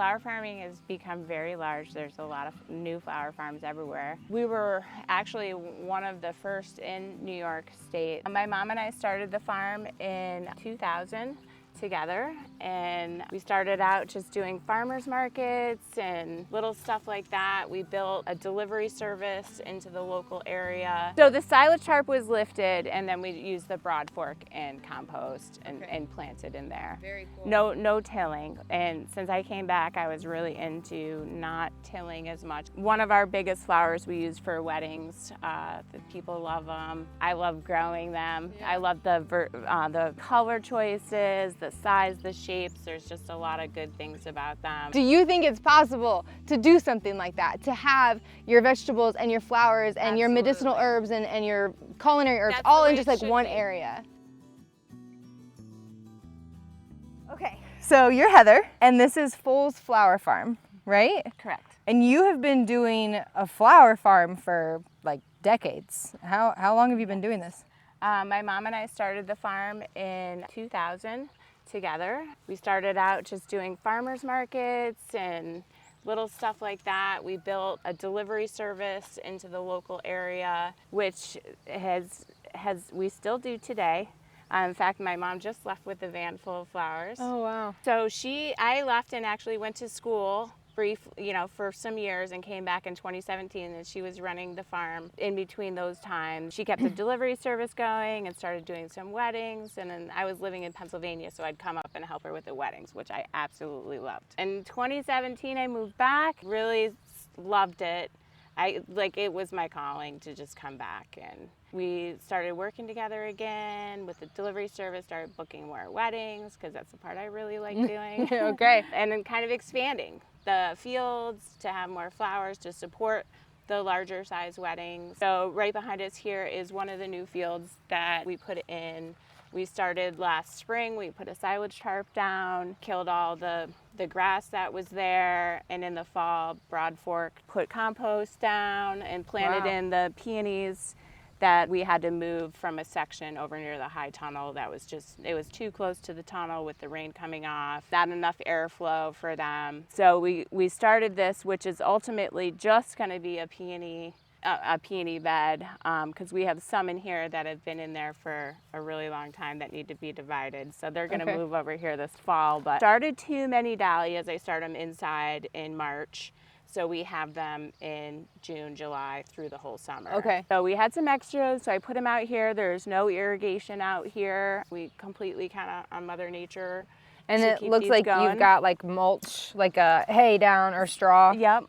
Flower farming has become very large. There's a lot of new flower farms everywhere. We were actually one of the first in New York State. My mom and I started the farm in 2000 together, and we started out just doing farmers markets and little stuff like that. We built a delivery service into the local area. So the silage tarp was lifted, and then we used the broad fork and compost and planted in there. Very cool. No tilling. And since I came back, I was really into not tilling as much. One of our biggest flowers we use for weddings. The people love them. I love growing them. Yeah. I love the color choices, the size, the shapes. There's just a lot of good things about them. Do you think it's possible to do something like that? To have your vegetables and your flowers and your medicinal herbs and your culinary herbs all in just like one area? Okay, so you're Heather, and this is Folls Flower Farm, right? Correct. And you have been doing a flower farm for like decades. How long have you been doing this? My mom and I started the farm in 2000 together. We started out just doing farmers markets and little stuff like that. We built a delivery service into the local area, which we still do today. In fact, my mom just left with a van full of flowers. Oh, wow. So I left and actually went to school for some years and came back in 2017, and she was running the farm in between those times. She kept the delivery service going and started doing some weddings, and then I was living in Pennsylvania, so I'd come up and help her with the weddings, which I absolutely loved. In 2017, I moved back, really loved it. It was my calling to just come back, and we started working together again with the delivery service, started booking more weddings, because that's the part I really like doing. Okay. And then kind of expanding the fields to have more flowers to support the larger size weddings. So right behind us here is one of the new fields that we put in. We started last spring. We put a silage tarp down, killed all the grass that was there, and in the fall, Broad Fork put compost down and planted in the peonies that we had to move from a section over near the high tunnel that was it was too close to the tunnel with the rain coming off, not enough airflow for them. So we started this, which is ultimately just going to be a peony bed, because we have some in here that have been in there for a really long time that need to be divided. So they're going to move over here this fall. But started too many dahlias. I started them inside in March. So we have them in June, July, through the whole summer. Okay. So we had some extras, so I put them out here. There's no irrigation out here. We completely kind of on Mother Nature. And it looks like you've got like mulch, like a hay down or straw. Yep,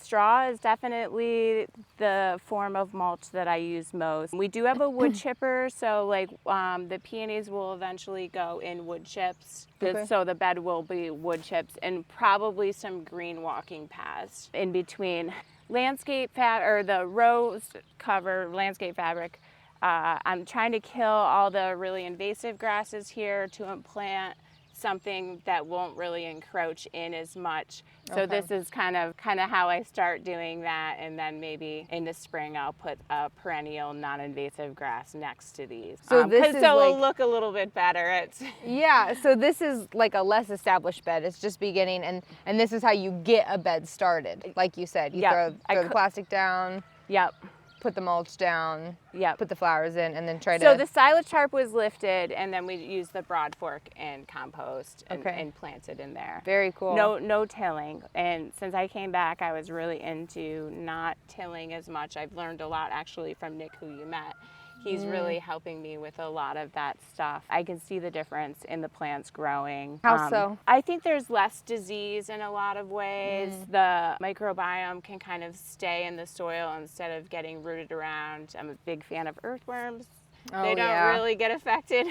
straw is definitely the form of mulch that I use most. We do have a wood chipper, so the peonies will eventually go in wood chips. Okay. So the bed will be wood chips and probably some green walking paths in between. The rose cover landscape fabric. I'm trying to kill all the really invasive grasses here to implant something that won't really encroach in as much. So this is kind of how I start doing that, and then maybe in the spring I'll put a perennial non-invasive grass next to these. So it'll look a little bit better. Yeah, so this is like a less established bed. It's just beginning, and this is how you get a bed started. Like you said, you throw the plastic down. Yep. Put the mulch down, yep. Put the flowers in, and then So the silage tarp was lifted, and then we used the broad fork and compost and planted in there. Very cool. No tilling. And since I came back, I was really into not tilling as much. I've learned a lot actually from Nick, who you met. He's really helping me with a lot of that stuff. I can see the difference in the plants growing. How so? I think there's less disease in a lot of ways. The microbiome can kind of stay in the soil instead of getting rooted around. I'm a big fan of earthworms. They don't really get affected.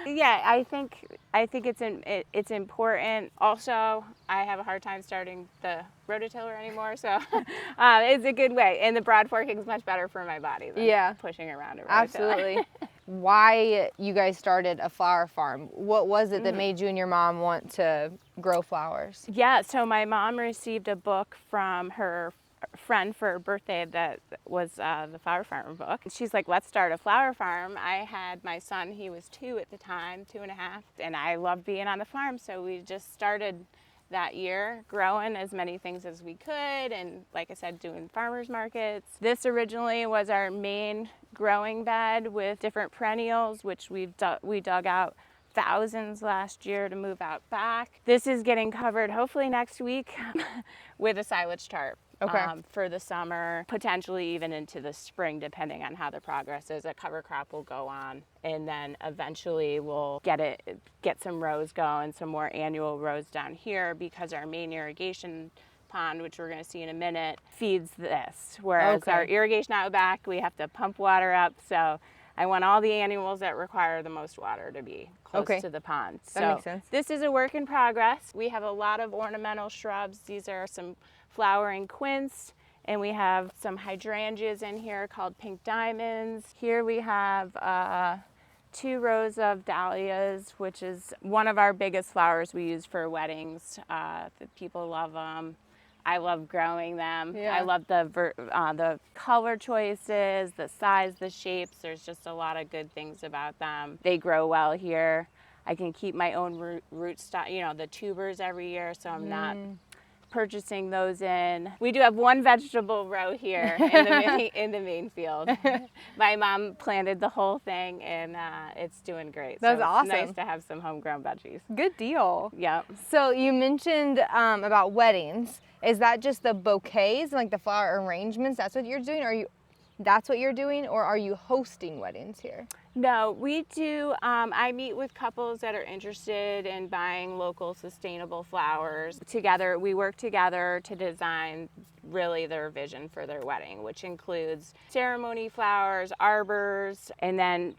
Yeah, I think it's important. Also, I have a hard time starting the rototiller anymore, so it's a good way. And the broad forking is much better for my body than pushing around a rototiller. Absolutely. Why you guys started a flower farm? What was it that made you and your mom want to grow flowers? Yeah, so my mom received a book from her friend for her birthday that was the Flower Farm book. She's like, let's start a flower farm. I had my son, he was 2 at the time, 2.5, and I loved being on the farm, so we just started that year, growing as many things as we could, and like I said, doing farmers markets. This originally was our main growing bed with different perennials, which we dug out thousands last year to move out back. This is getting covered hopefully next week with a silage tarp. For the summer, potentially even into the spring, depending on how the progress is. A cover crop will go on, and then eventually we'll get some rows going, some more annual rows down here, because our main irrigation pond, which we're going to see in a minute, feeds this. Whereas our irrigation out back, we have to pump water up. So I want all the annuals that require the most water to be close to the pond. That makes sense. This is a work in progress. We have a lot of ornamental shrubs. These are some flowering quince, and we have some hydrangeas in here called pink diamonds. Here we have 2 rows of dahlias, which is one of our biggest flowers we use for weddings. The people love them. I love growing them. I love the color choices, the size, the shapes. There's just a lot of good things about them. They grow well here. I can keep my own root stock, the tubers every year, so I'm not purchasing those in. We do have one vegetable row here in the main field. My mom planted the whole thing, and it's doing great. That's awesome. It's nice to have some homegrown veggies. Good deal. Yep. So you mentioned about weddings. Is that just the bouquets, like the flower arrangements? That's what you're doing? That's what you're doing, or are you hosting weddings here? No, we do. I meet with couples that are interested in buying local sustainable flowers. Together, we work together to design really their vision for their wedding, which includes ceremony flowers, arbors, and then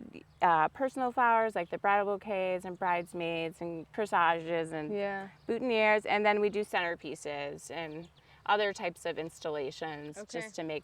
personal flowers like the bridal bouquets and bridesmaids and corsages and boutonnieres. And then we do centerpieces and other types of installations just to make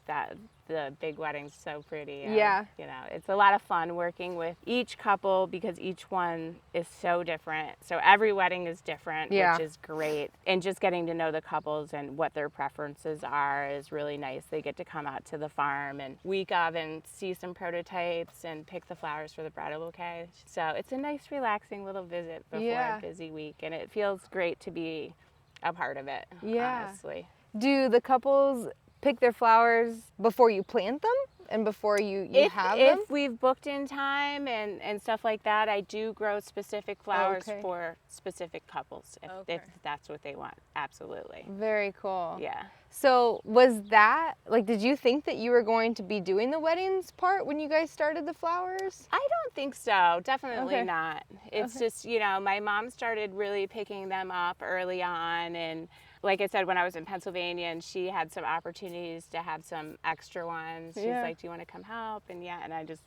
the big weddings so pretty. It's a lot of fun working with each couple because each one is so different. So every wedding is different, which is great. And just getting to know the couples and what their preferences are is really nice. They get to come out to the farm and week of and see some prototypes and pick the flowers for the bridal bouquet. So it's a nice, relaxing little visit before a busy week, and it feels great to be a part of it, honestly. Do the couples pick their flowers before you plant them and before you have them? If we've booked in time and stuff like that, I do grow specific flowers for specific couples if that's what they want. Absolutely. Very cool. Yeah. So was that, did you think that you were going to be doing the weddings part when you guys started the flowers? I don't think so. Definitely not. It's just, my mom started really picking them up early on, and like I said, when I was in Pennsylvania and she had some opportunities to have some extra ones, she's like, do you want to come help? And and I just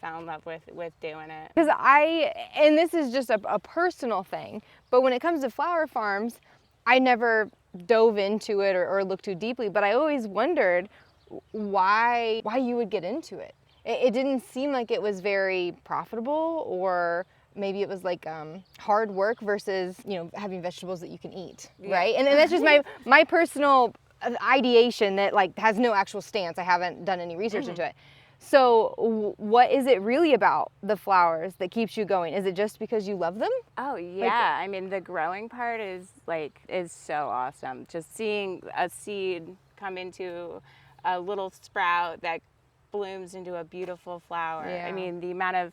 fell in love with doing it. Because and this is just a personal thing, but when it comes to flower farms, I never dove into it or looked too deeply, but I always wondered why you would get into it. It didn't seem like it was very profitable, or maybe it was hard work versus, having vegetables that you can eat, right? And that's just my personal ideation that has no actual stance. I haven't done any research into it. So what is it really about the flowers that keeps you going? Is it just because you love them? Oh yeah, I mean the growing part is so awesome. Just seeing a seed come into a little sprout that blooms into a beautiful flower. I mean,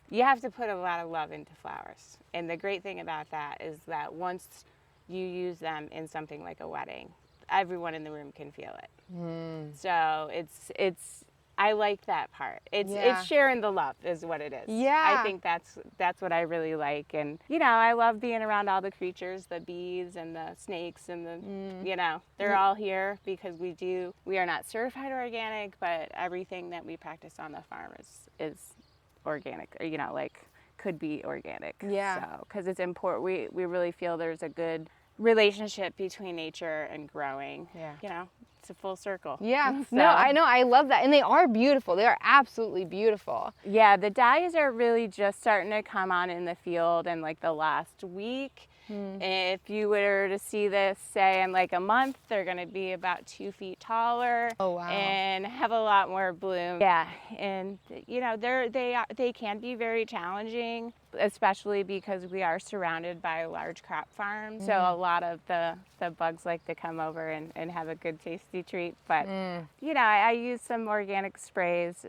you have to put a lot of love into flowers. And the great thing about that is that once you use them in something like a wedding, everyone in the room can feel it. So I like that part. It's sharing the love is what it is. I think that's what I really like. And I love being around all the creatures, the bees and the snakes and the they're all here because we are not certified organic, but everything that we practice on the farm is organic, or could be organic. So because it's important, we really feel there's a good relationship between nature and growing. It's a full circle. Yeah, so. No, I know, I love that. And they are beautiful. They are absolutely beautiful. Yeah, the dahlias are really just starting to come on in the field in the last week. If you were to see this, say, in a month, they're going to be about 2 feet taller. Oh, wow. And have a lot more bloom. Yeah, and they can be very challenging, especially because we are surrounded by a large crop farm. So a lot of the bugs like to come over and have a good tasty treat. But, I use some organic sprays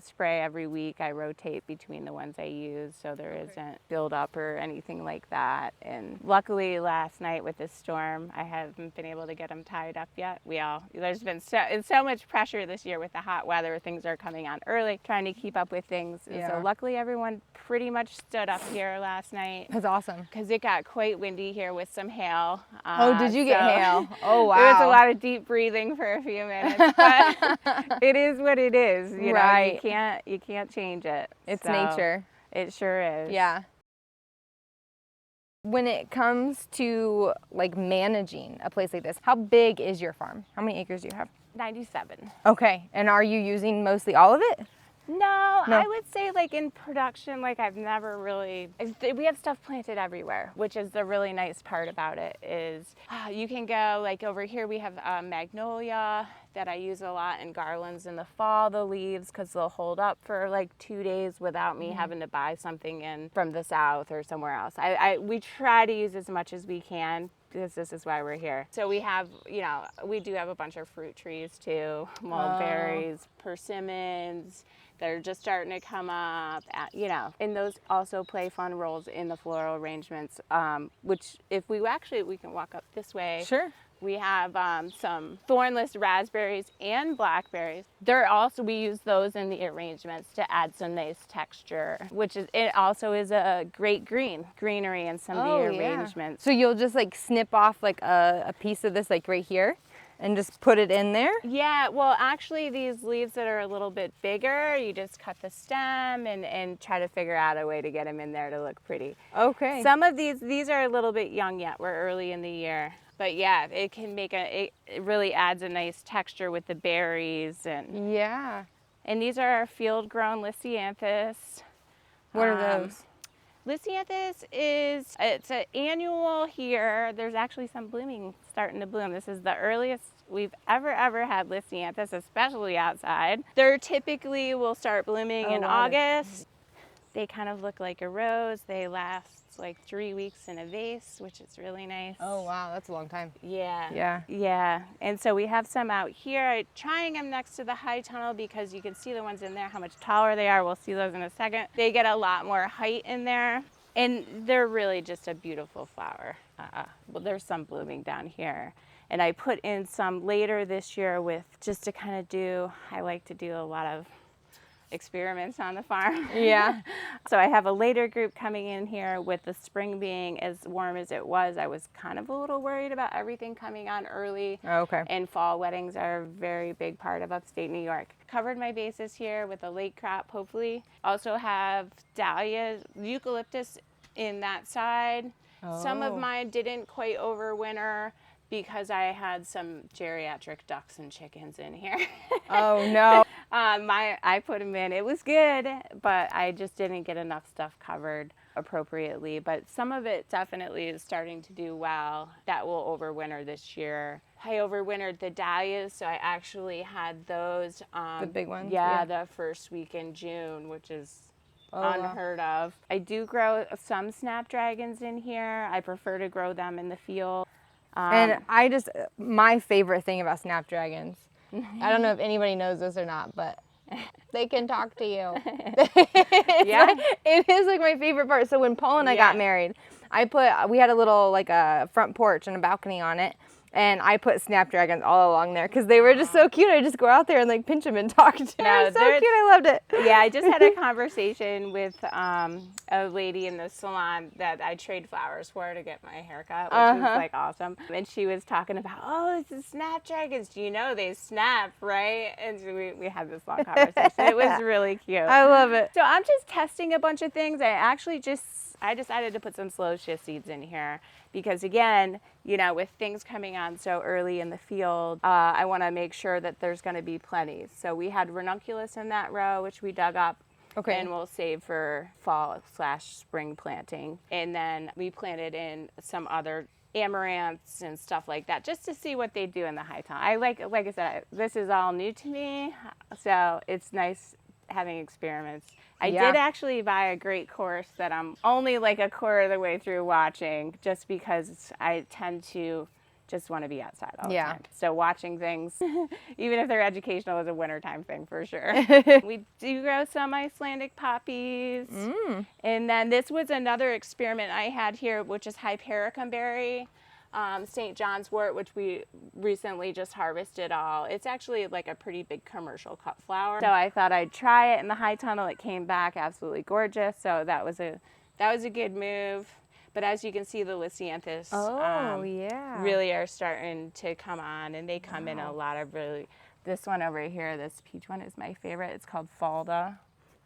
spray every week. I rotate between the ones I use so there isn't buildup or anything like that. And luckily last night with this storm, I haven't been able to get them tied up yet. There's been so much pressure this year with the hot weather. Things are coming on early, trying to keep up with things. Yeah. So luckily everyone pretty much stood up here last night. That's awesome. Because it got quite windy here with some hail. Oh, did you get hail? Oh, wow. It was a lot of deep breathing for a few minutes, but it is what it is. Right. You can't change it. It's So, nature. It sure is. Yeah. When it comes to like managing a place like this, how big is your farm? How many acres do you have? 97. Okay. And are you using mostly all of it? No, No. I would say like in production, like I've never really, we have stuff planted everywhere, which is the really nice part about it is you can go like over here we have magnolia that I use a lot in garlands in the fall, the leaves, because they'll hold up for like 2 days without me having to buy something in from the south or somewhere else. We try to use as much as we can because this is why we're here. So we have, we do have a bunch of fruit trees too, mulberries, persimmons. They're just starting to come up, and those also play fun roles in the floral arrangements, which we can walk up this way. Sure. We have some thornless raspberries and blackberries. We use those in the arrangements to add some nice texture, it also is a great greenery in some of the arrangements. So you'll just like snip off like a piece of this like right here and just put it in there? Yeah, well, actually, these leaves that are a little bit bigger, you just cut the stem and try to figure out a way to get them in there to look pretty. Okay. Some of these are a little bit young yet. We're early in the year. But yeah, it can it really adds a nice texture with the berries. Yeah. And these are our field-grown Lisianthus. What are those? Lisianthus it's an annual here. There's actually some starting to bloom. This is the earliest we've ever had Lisianthus, especially outside. They're typically will start blooming in August. They kind of look like a rose. They last like 3 weeks in a vase, which is really nice. Oh wow, that's a long time. Yeah. And so we have some out here. I'm trying them next to the high tunnel because you can see the ones in there, how much taller they are. We'll see those in a second. They get a lot more height in there, and they're really just a beautiful flower. Well, there's some blooming down here. And I put in some later this year just to kind of I like to do a lot of experiments on the farm. Yeah. So I have a later group coming in here. With the spring being as warm as it was, I was kind of a little worried about everything coming on early. Okay. And fall weddings are a very big part of upstate New York. Covered my bases here with a late crop, hopefully. Also have dahlias, eucalyptus in that side. Some of mine didn't quite overwinter because I had some geriatric ducks and chickens in here. Oh no. I put them in. It was good, but I just didn't get enough stuff covered appropriately. But some of it definitely is starting to do well. That will overwinter this year. I overwintered the dahlias, so I actually had those. The big ones? Yeah, the first week in June, which is unheard of. I do grow some snapdragons in here. I prefer to grow them in the field. And my favorite thing about snapdragons, I don't know if anybody knows this or not, but they can talk to you. It is like my favorite part. So when Paul and I got married, we had a little like a front porch and a balcony on it. And I put snapdragons all along there because they were just so cute. I just go out there and like pinch them and talk to them. They're so cute. I loved it. Yeah, I just had a conversation with a lady in the salon that I trade flowers for to get my haircut, which was like awesome. And she was talking about, it's the snapdragons. Do you know they snap, right? And so we had this long conversation. It was really cute. I love it. So I'm just testing a bunch of things. I decided to put some slow shift seeds in here because, again, with things coming on so early in the field, I want to make sure that there's going to be plenty. So we had ranunculus in that row, which we dug up. Okay. And we'll save for fall/spring planting. And then we planted in some other amaranths and stuff like that just to see what they do in the high tunnel. Like I said, this is all new to me, so it's nice having experiments. I Yeah. did actually buy a great course that I'm only like a quarter of the way through watching, just because I tend to just want to be outside all the Yeah. time. So watching things, even if they're educational, is a wintertime thing for sure. We do grow some Icelandic poppies. And then this was another experiment I had here, which is Hypericum berry. St. John's wort, which we recently just harvested all. It's actually like a pretty big commercial cut flower. So I thought I'd try it in the high tunnel. It came back absolutely gorgeous. So that was a good move. But as you can see, the Lisianthus yeah. really are starting to come on, and they come in a lot of really. This one over here, this peach one, is my favorite. It's called Falda.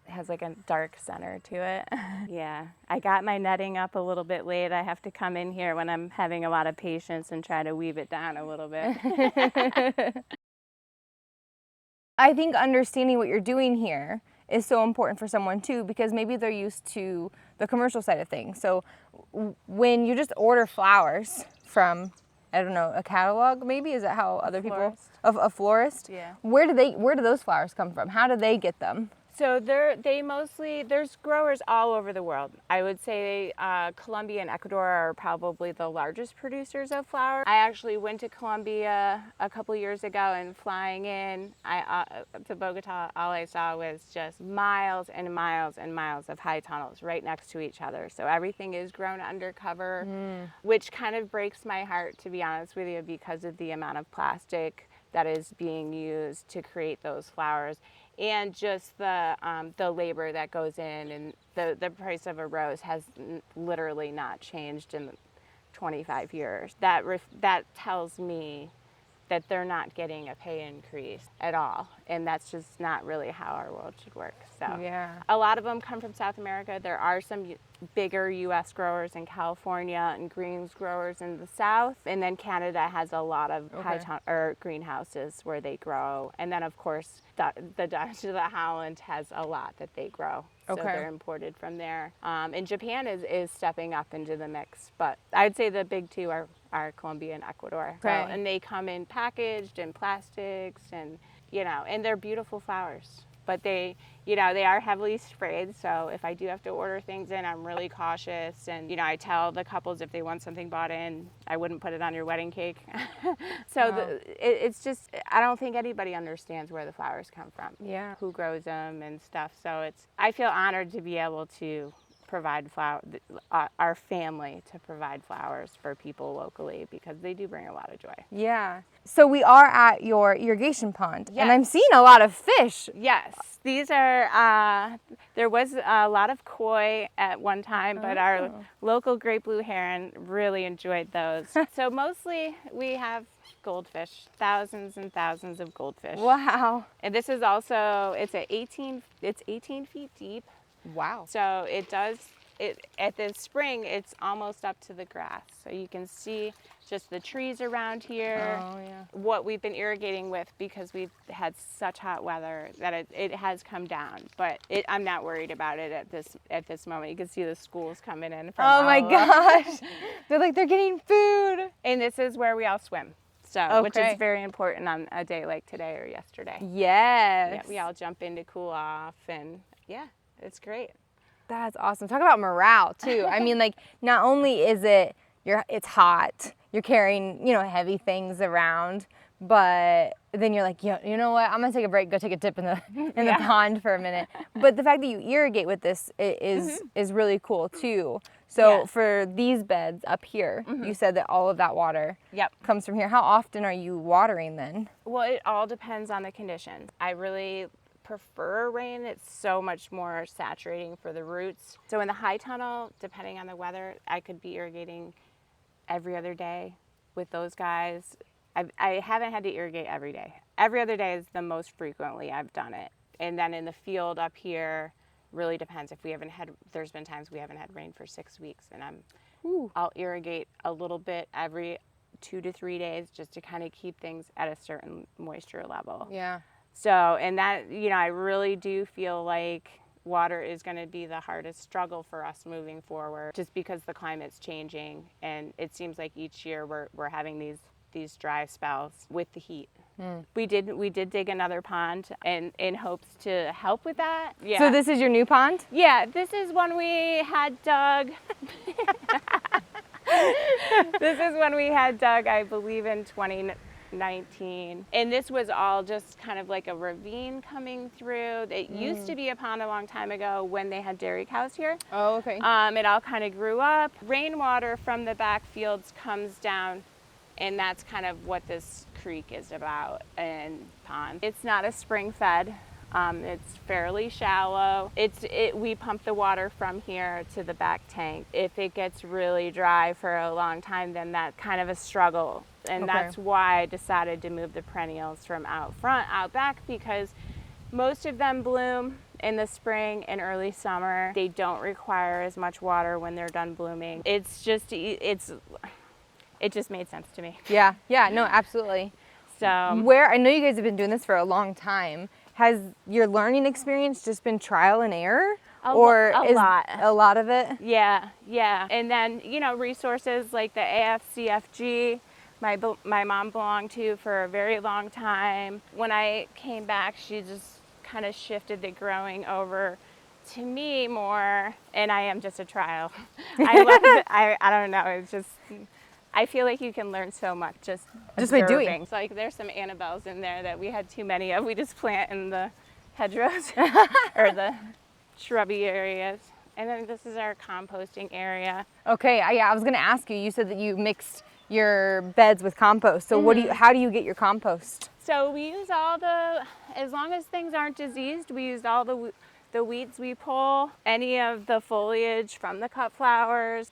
It has like a dark center to it. Yeah, I got my netting up a little bit late. I have to come in here when I'm having a lot of patience and try to weave it down a little bit. I think understanding what you're doing here is so important for someone too, because maybe they're used to the commercial side of things. So when you just order flowers from, I don't know, a catalog maybe, is that how other people, a florist? Yeah. Where do those flowers come from? How do they get them? So there's growers all over the world. I would say Colombia and Ecuador are probably the largest producers of flowers. I actually went to Colombia a couple years ago, and flying in to Bogota, all I saw was just miles and miles and miles of high tunnels right next to each other. So everything is grown undercover, which kind of breaks my heart, to be honest with you, because of the amount of plastic that is being used to create those flowers. And just the labor that goes in, and the price of a rose has literally not changed in 25 years. That tells me that they're not getting a pay increase at all, and that's just not really how our world should work. So Yeah. a lot of them come from South America. There are some bigger U.S. growers in California and greens growers in the South, and then Canada has a lot of greenhouses where they grow, and then of course the Dutch of the Holland has a lot that they grow. So they're imported from there. And Japan is stepping up into the mix, but I'd say the big two are Colombia and Ecuador. So, and they come in packaged in plastics, and and they're beautiful flowers. But they are heavily sprayed. So if I do have to order things in, I'm really cautious. And I tell the couples, if they want something bought in, I wouldn't put it on your wedding cake. So it's just, I don't think anybody understands where the flowers come from. Yeah. Who grows them and stuff. So I feel honored to be able to provide our family to provide flowers for people locally, because they do bring a lot of joy. Yeah. So we are at your irrigation pond, Yes. and I'm seeing a lot of fish. Yes, these are, there was a lot of koi at one time, but our local great blue heron really enjoyed those. So mostly we have goldfish, thousands and thousands of goldfish. Wow. And this is also, it's 18 feet deep. Wow. So at the spring, it's almost up to the grass. So you can see just the trees around here. Oh, yeah. What we've been irrigating with, because we've had such hot weather, that it has come down. But I'm not worried about it at this moment. You can see the schools coming in from Oh my all over. gosh. They're getting food. And this is where we all swim. So, which Okay. is very important on a day like today or yesterday. Yes. Yeah, we all jump in to cool off, and yeah, it's great. That's awesome. Talk about morale too. I mean, like, not only is it's hot, you're carrying, heavy things around, but then you're like, you know what? I'm gonna take a break, go take a dip in the pond for a minute. But the fact that you irrigate with this is really cool too. So for these beds up here, you said that all of that water comes from here. How often are you watering then? Well, it all depends on the conditions. I really prefer rain. It's so much more saturating for the roots. So in the high tunnel, depending on the weather, I could be irrigating every other day with those guys. I haven't had to irrigate every day. Every other day is the most frequently I've done it. And then in the field up here, really depends. There's been times we haven't had rain for 6 weeks, and I'll irrigate a little bit every 2 to 3 days, just to kind of keep things at a certain moisture level. Yeah. So, and that, I really do feel like water is going to be the hardest struggle for us moving forward, just because the climate's changing, and it seems like each year we're having these dry spells with the heat. We did dig another pond in hopes to help with that. Yeah. So this is your new pond? Yeah, this is one we had dug. This is when we had dug, I believe, in 2019. And this was all just kind of like a ravine coming through. It used to be a pond a long time ago when they had dairy cows here. Oh, okay. It all kind of grew up. Rainwater from the back fields comes down, and that's kind of what this creek is about and pond. It's not a spring fed. It's fairly shallow. We pump the water from here to the back tank. If it gets really dry for a long time, then that's kind of a struggle. And that's why I decided to move the perennials from out front, out back, because most of them bloom in the spring and early summer. They don't require as much water when they're done blooming. It just made sense to me. Yeah, no, absolutely. So I know you guys have been doing this for a long time. Has your learning experience just been trial and error? A lot. A lot of it? Yeah. And then, resources like the AFCFG, my mom belonged to for a very long time. When I came back, she just kind of shifted the growing over to me more, and I am just a trial. I love it. I don't know. It's just, I feel like you can learn so much just by doing. It's like there's some Annabelles in there that we had too many of. We just plant in the hedgerows or the shrubby areas. And then this is our composting area. Okay, I was gonna ask you. You said that you mixed your beds with compost. So how do you get your compost? So we use as long as things aren't diseased, we use all the weeds we pull, any of the foliage from the cut flowers.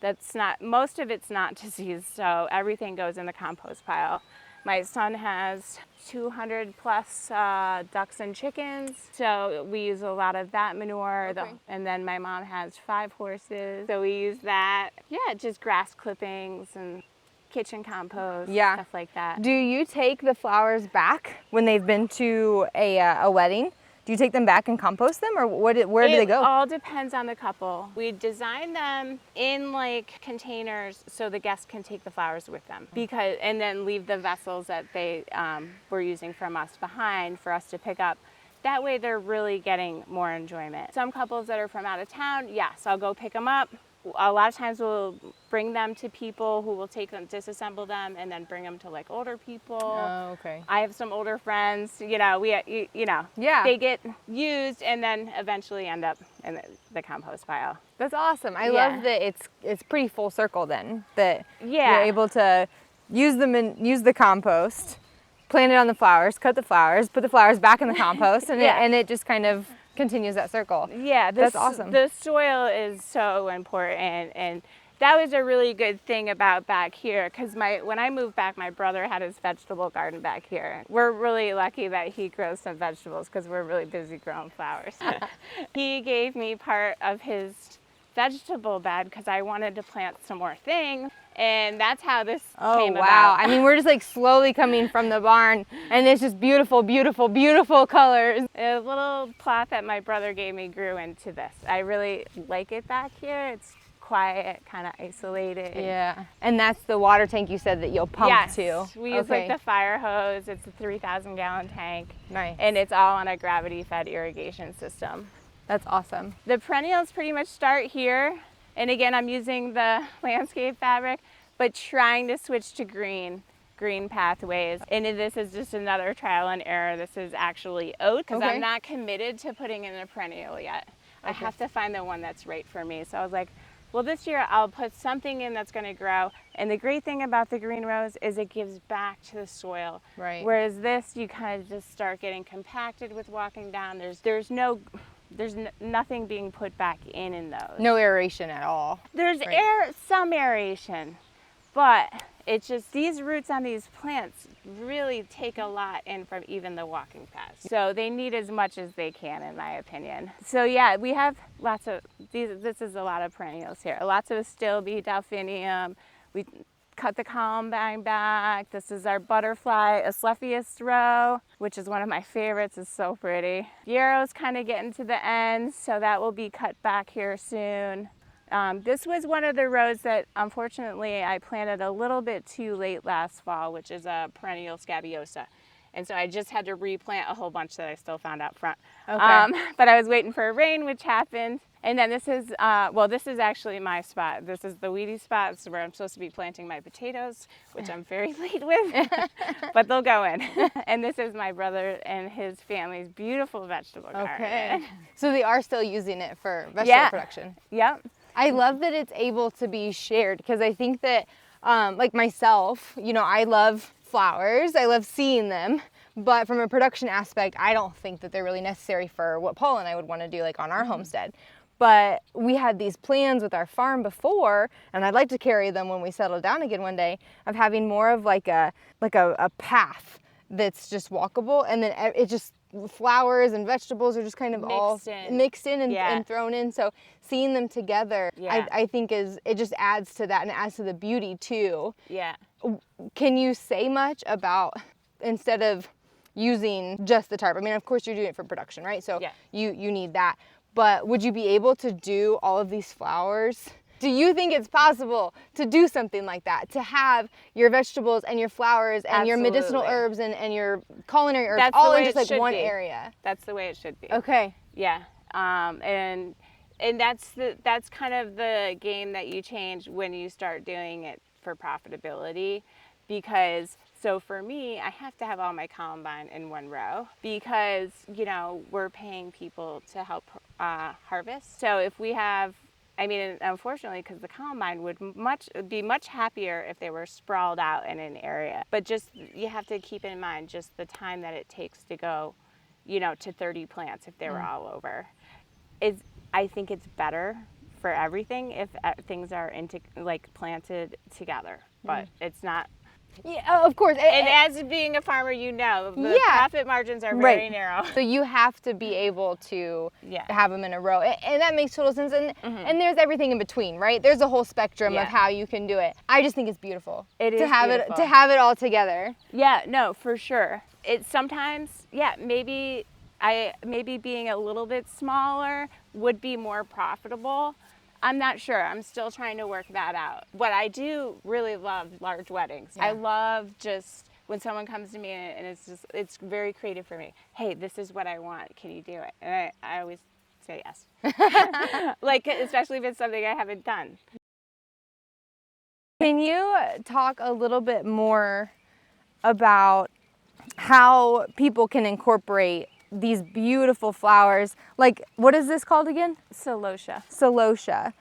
Most of it's not diseased, so everything goes in the compost pile. My son has 200 plus ducks and chickens, so we use a lot of that manure. And then my mom has 5 horses, so we use that. Yeah, just grass clippings and kitchen compost, stuff like that. Do you take the flowers back when they've been to a wedding? Do you take them back and compost them, or where do they go? It all depends on the couple. We design them in like containers so the guests can take the flowers with them, and then leave the vessels that they were using from us behind for us to pick up. That way they're really getting more enjoyment. Some couples that are from out of town, yes, I'll go pick them up. A lot of times we'll bring them to people who will take them, disassemble them, and then bring them to like older people. Oh, okay. I have some older friends, they get used and then eventually end up in the compost pile. That's awesome. I love that it's pretty full circle then, that you're able to use the compost, plant it on the flowers, cut the flowers, put the flowers back in the compost, and it just kind of continues that circle. Yeah, that's awesome. The soil is so important, and that was a really good thing about back here, because when I moved back, my brother had his vegetable garden back here. We're really lucky that he grows some vegetables because we're really busy growing flowers. He gave me part of his vegetable bed because I wanted to plant some more things. And that's how this came about. Oh, wow. I mean, we're just like slowly coming from the barn, and it's just beautiful, beautiful, beautiful colors. A little plot that my brother gave me grew into this. I really like it back here. It's quiet, kind of isolated. Yeah. And that's the water tank you said that you'll pump to. Yes. We use like the fire hose. It's a 3,000-gallon tank. Nice. And it's all on a gravity-fed irrigation system. That's awesome. The perennials pretty much start here. And again, I'm using the landscape fabric, but trying to switch to green pathways. And this is just another trial and error. This is actually oat, because I'm not committed to putting in a perennial yet. I have to find the one that's right for me. So I was like, well, this year I'll put something in that's going to grow. And the great thing about the green rose is it gives back to the soil. Right. Whereas this, you kind of just start getting compacted with walking down. There's nothing being put back in those. No aeration at all. There's some aeration, but it's just these roots on these plants really take a lot in from even the walking paths. So they need as much as they can, in my opinion. So yeah, we have lots of these. This is a lot of perennials here. Lots of astilbe, delphinium. We cut the columbine back. This is our butterfly, Asclepias row, which is one of my favorites. It's so pretty. Yarrow's kind of getting to the end, so that will be cut back here soon. This was one of the rows that unfortunately I planted a little bit too late last fall, which is a perennial scabiosa. And so I just had to replant a whole bunch that I still found out front. Okay. But I was waiting for a rain, which happened. And then this is, well, this is actually my spot. This is the weedy spot. This is where I'm supposed to be planting my potatoes, which I'm very late with, but they'll go in. And this is my brother and his family's beautiful vegetable garden. Okay. So they are still using it for vegetable production. Yep. I love that it's able to be shared, because I think that, like myself, you know, I love flowers. I love seeing them. But from a production aspect, I don't think that they're really necessary for what Paul and I would want to do, like on our homestead. But we had these plans with our farm before, and I'd like to carry them when we settle down again one day, of having more of like a path that's just walkable, and then it just, flowers and vegetables are just kind of mixed in and thrown in. So seeing them together, I think it just adds to that, and it adds to the beauty too. Yeah. Can you say much about, instead of using just the tarp, I mean, of course you're doing it for production, right? So you need that. But would you be able to do all of these flowers? Do you think it's possible to do something like that? To have your vegetables and your flowers and your medicinal herbs and your culinary herbs all in just like one area? That's the way it should be. Okay. Yeah. And that's kind of the game that you change when you start doing it for profitability. Because, so for me, I have to have all my columbine in one row, because, you know, we're paying people to help harvest. So if we have, I mean, unfortunately, because the columbine would be much happier if they were sprawled out in an area. But just, you have to keep in mind just the time that it takes to go, you know, to 30 plants if they were all over. I think it's better for everything if things are planted together, but it's not. Yeah, of course. And as being a farmer, you know, the profit margins are very narrow. So you have to be able to have them in a row. And that makes total sense. And there's everything in between, right? There's a whole spectrum of how you can do it. I just think it's beautiful. It is beautiful. To have it all together. Yeah, no, for sure. It's sometimes, maybe being a little bit smaller would be more profitable. I'm not sure. I'm still trying to work that out. But I do really love large weddings. I love just when someone comes to me and it's very creative for me. Hey, this is what I want. Can you do it? And I always say yes. Like, especially if it's something I haven't done. Can you talk a little bit more about how people can incorporate these beautiful flowers? Like, what is this called again? Celosia. Celosia.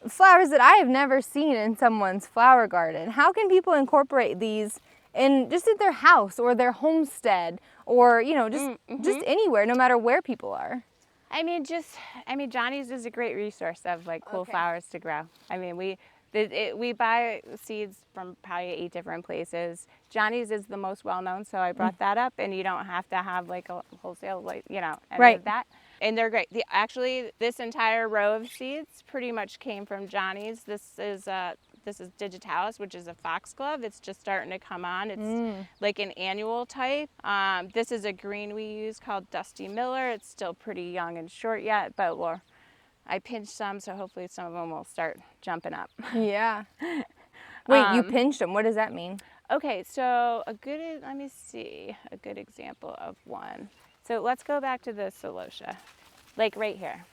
Flowers that I have never seen in someone's flower garden. How can people incorporate these in just at their house or their homestead, or, you know, just anywhere, no matter where people are? I mean, Johnny's is a great resource of like cool flowers to grow. I mean, we buy seeds from probably 8 different places. Johnny's is the most well-known, so I brought that up, and you don't have to have like a wholesale, like, you know, any of that. And they're great. Actually, this entire row of seeds pretty much came from Johnny's. This is digitalis, which is a foxglove. It's just starting to come on. It's like an annual type. This is a green we use called Dusty Miller. It's still pretty young and short yet, but I pinched some, so hopefully some of them will start jumping up. Yeah. Wait, you pinched them. What does that mean? Okay, so let me see, a good example of one. So let's go back to the celosia, like right here.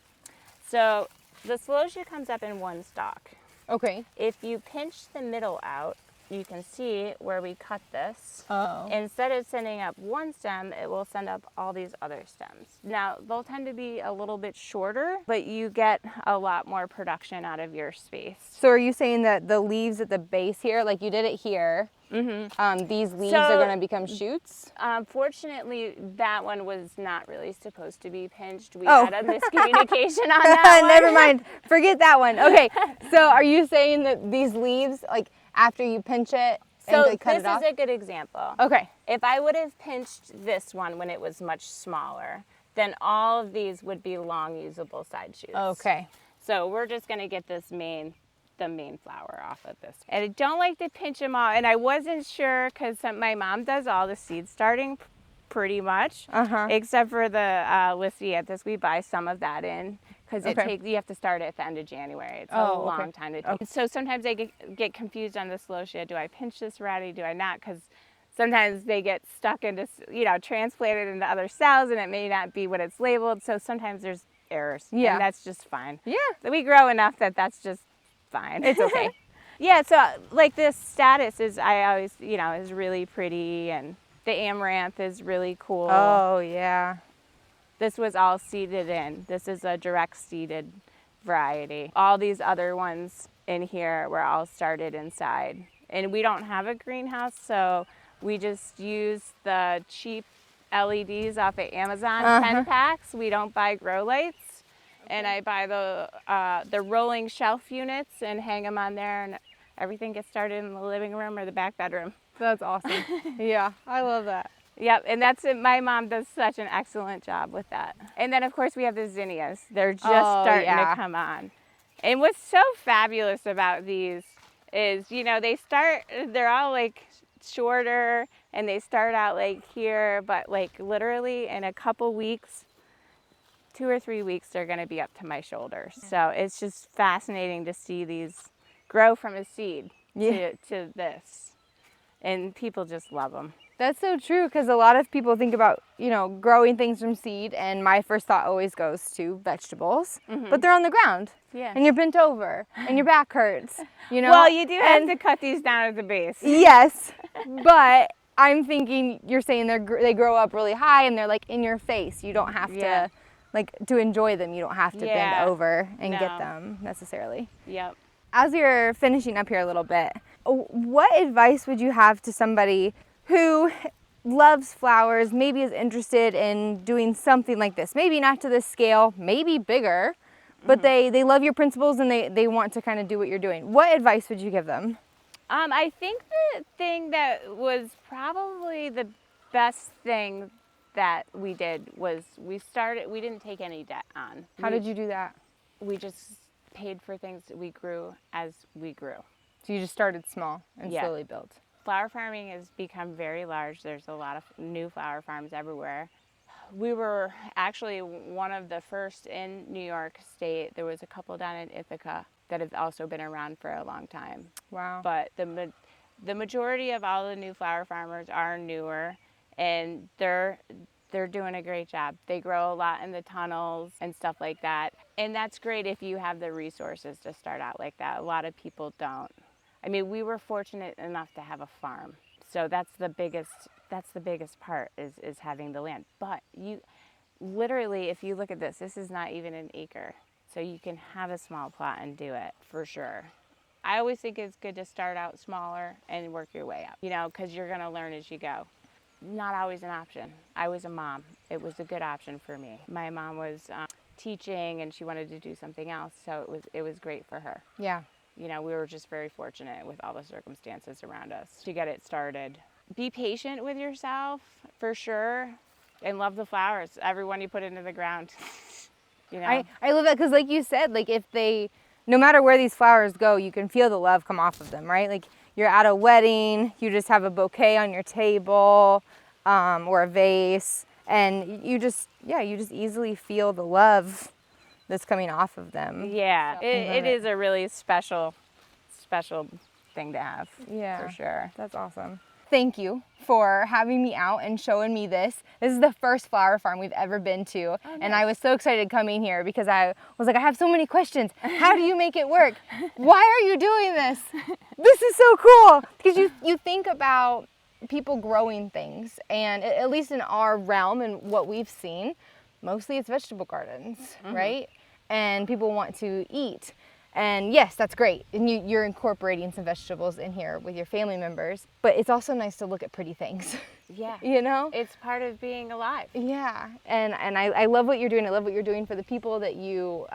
So the celosia comes up in one stalk. Okay. If you pinch the middle out, you can see where we cut this. Oh. Instead of sending up one stem, it will send up all these other stems. Now, they'll tend to be a little bit shorter, but you get a lot more production out of your space. So are you saying that the leaves at the base here, like you did it here, these leaves are going to become shoots? Fortunately, that one was not really supposed to be pinched. We had a miscommunication on that one. Never mind. Forget that one. Okay. So are you saying that these leaves, like after you pinch it and cut it off? This is a good example. Okay. If I would have pinched this one when it was much smaller, then all of these would be long usable side shoots. Okay. So we're just going to get the main flower off of this. And I don't like to pinch them all. And I wasn't sure because my mom does all the seed starting pretty much, except for the Liscianthus. We buy some of that in because you have to start it at the end of January. It's a long time to take. So sometimes I get confused on the celosia. Do I pinch this already? Do I not? Because sometimes they get stuck into, transplanted into other cells, and it may not be what it's labeled. So sometimes there's errors. Yeah. And that's just fine. Yeah. So we grow enough that that's just fine. It's okay. Yeah, so like this status is, I always, is really pretty, and the amaranth is really cool. Oh, yeah. This was all seeded in. This is a direct seeded variety. All these other ones in here were all started inside. And we don't have a greenhouse, so we just use the cheap LEDs off of Amazon 10 packs. We don't buy grow lights. And I buy the rolling shelf units and hang them on there, and everything gets started in the living room or the back bedroom. That's awesome. Yeah, I love that. Yep, and that's it. My mom does such an excellent job with that. And then, of course, we have the zinnias. They're just starting to come on. And what's so fabulous about these is, they're all like shorter, and they start out like here, but like literally in a couple weeks, 2 or 3 weeks, they're going to be up to my shoulders. So it's just fascinating to see these grow from a seed to this. And people just love them. That's so true, because a lot of people think about, growing things from seed, and my first thought always goes to vegetables, but they're on the ground. Yeah. And you're bent over, and your back hurts, Well, you do have to cut these down at the base. Yes, but I'm thinking you're saying they grow up really high, and they're like in your face. You don't have to, to enjoy them, you don't have to bend over and get them necessarily. Yep. As you're finishing up here a little bit, what advice would you have to somebody who loves flowers, maybe is interested in doing something like this? Maybe not to this scale, maybe bigger, but they love your principles, and they want to kind of do what you're doing. What advice would you give them? I think the thing that was probably the best thing that we did was we didn't take any debt on. How did you do that? We just paid for things that we grew as we grew. So you just started small and slowly built. Flower farming has become very large. There's a lot of new flower farms everywhere. We were actually one of the first in New York State. There was a couple down in Ithaca that have also been around for a long time. Wow. But the majority of all the new flower farmers are newer, and they're doing a great job. They grow a lot in the tunnels and stuff like that. And that's great if you have the resources to start out like that. A lot of people don't. I mean, we were fortunate enough to have a farm. So that's the biggest part is having the land. But you literally, if you look at this is not even an acre. So you can have a small plot and do it for sure. I always think it's good to start out smaller and work your way up, because you're going to learn as you go. Not always an option. I was a mom. It was a good option for me. My mom was teaching, and she wanted to do something else, so it was great for her. Yeah. We were just very fortunate with all the circumstances around us to get it started. Be patient with yourself, for sure, and love the flowers, everyone you put into the ground. I love that, because like you said, like no matter where these flowers go, you can feel the love come off of them, right? Like you're at a wedding, you just have a bouquet on your table, or a vase, and you just easily feel the love that's coming off of them. Yeah, it is a really special thing to have. Yeah, for sure. That's awesome. Thank you for having me out and showing me this. This is the first flower farm we've ever been to, and I was so excited coming here because I was like, I have so many questions. How do you make it work? Why are you doing this? This is so cool, because you think about people growing things, and at least in our realm and what we've seen, mostly it's vegetable gardens, right? And people want to eat. And yes, that's great. And you're incorporating some vegetables in here with your family members, but it's also nice to look at pretty things. Yeah. It's part of being alive. Yeah. And I love what you're doing. I love what you're doing for the people that you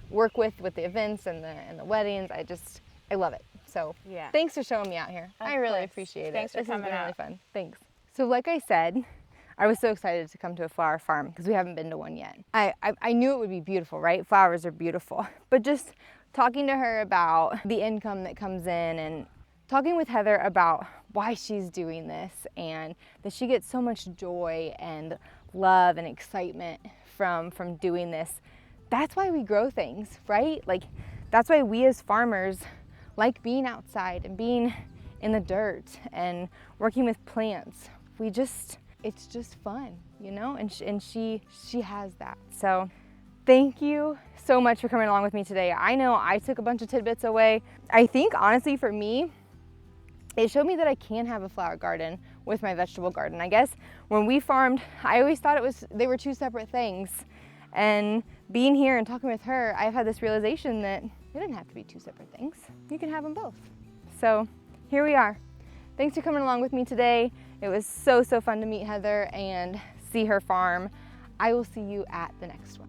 work with the events and the weddings. I love it. So thanks for showing me out here. I really appreciate it. Thanks for coming out. This has been really fun. Thanks. So like I said, I was so excited to come to a flower farm because we haven't been to one yet. I knew it would be beautiful, right? Flowers are beautiful. But just talking to her about the income that comes in, and talking with Heather about why she's doing this, and that she gets so much joy and love and excitement from doing this. That's why we grow things, right? Like, that's why we as farmers like being outside and being in the dirt and working with plants. It's just fun, you know, and she has that. So thank you so much for coming along with me today. I know I took a bunch of tidbits away. I think honestly for me, it showed me that I can have a flower garden with my vegetable garden. I guess when we farmed, I always thought they were two separate things. And being here and talking with her, I've had this realization that it didn't have to be two separate things. You can have them both. So here we are. Thanks for coming along with me today. It was so fun to meet Heather and see her farm. I will see you at the next one.